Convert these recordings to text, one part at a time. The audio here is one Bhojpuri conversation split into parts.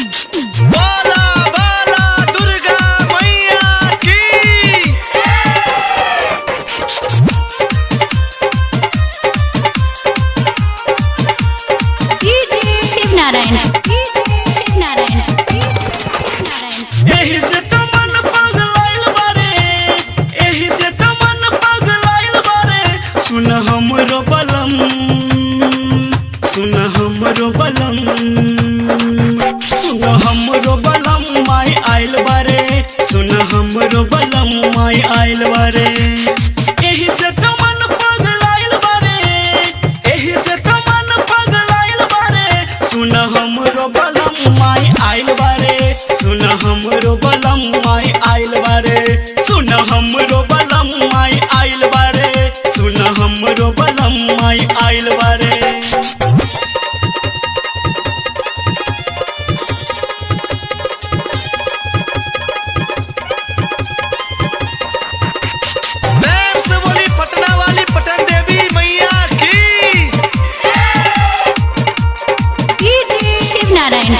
बोला बोला दुर्गा मैया की। शिव नारायण एही से तो मन पगलाइल बारे, एही से तो मन पगलाइल बारे। सुन हमरो बलम, सुन हमरो बलम, सुन हमरो बलम माई आइल बारे, सुन हमरो बलम माई आइल बारे। एही से तो मन पगलाइल बारे, एही से तो मन पगलाइल बारे। सुन हमरो बलम माई आइल बारे, सुन हमरो बलम माई आइल बारे, सुन हमरो बलम माई आइल बारे, सुन हमरो बलम माई आइल बारे। प्रेम से बोली पटना वाली पटन देवी मैया की। शिव नारायण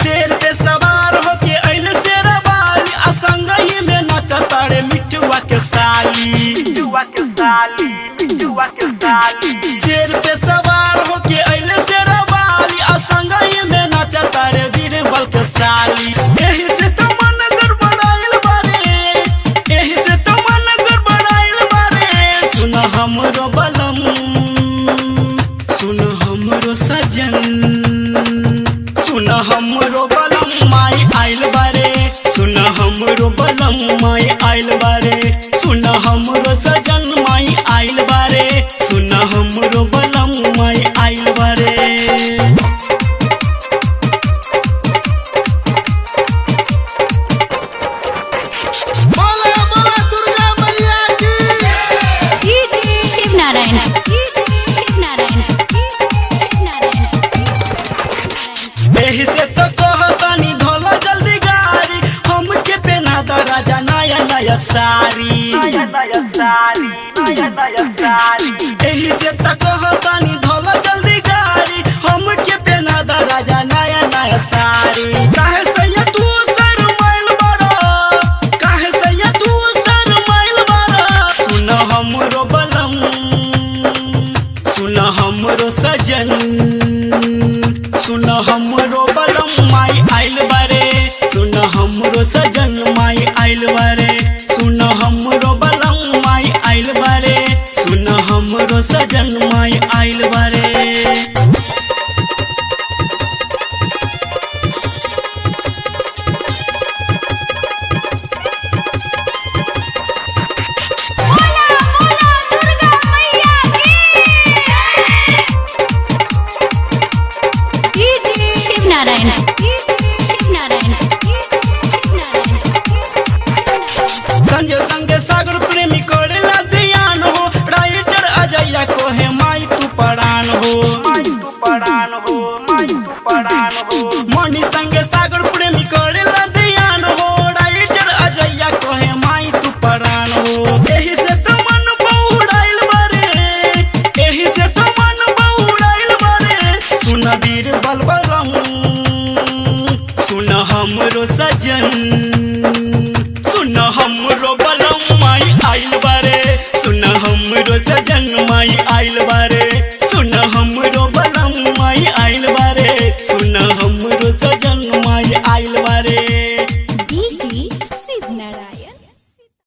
शेर पे सवार होके अइल शेरा वाली, आ संगही में नाचा तारे मिठुआ के साली, मिठुआ के साली, मिठुआ के साली। शेर पे सवार होके अइल शेरा वाली, आ संगही में नाचा तारे बीरबल के साली। एही से तो मन गड़बड़ाइल बारे, एही से तो मन गड़बड़ाइल बारे। सुन हमरो बलम, सुन हमरो सजन, सुन हमरो बलम माई आइल बारे, सुन हमरो बलम माई आइल बारे। सुन हमरो सजन माई आइल बारे, सुन हमरो बलम माई आइल बारे। बोला बोला दुर्गा मैया की। शिव नारायण एही से तो कहतानी धोला जल्दी गाड़ी, हमके पहना द राजा नया नया साड़ी, नया नया साड़ी, नया नया साड़ी। एही से तो कहतानी धोला जल्दी गाड़ी, हमके पहना द राजा नया नया साड़ी। काहे सैया तू शरमाइल बारा, काहे सैया तू शरमाइल बारा। सुन हमरो बलम, सुन हमरो सजन, सुन हमरो बलम माई आइल बारे, सुन हमरो सजन माई आइल बारे। सुन हमरो बलम माई आइल बारे, सुन हमरो सजन माई आइल बारे। शिव नारायण संजय संगे सागर प्रेमी करेला ध्यान हो, राइटर अजया को है माई तू परान हो, माई तू परान हो, माई तू परान हो। मणि संगे सागर प्रेमी करेला ध्यान हो, राइटर अजया को है माई तू परान हो। एही से तो मन बहुड़ाइल बारे, एही से तो मन बहुड़ाइल बारे। सुन बीरबल बलम, सुन हमरो सजन, सुन हमरो बलम माई आइल बारे, सुन हमरो सजन माई आइल बारे। सुन हमरो बलम माई आइल बारे, सुन हमरो सजन माई आइल बारे।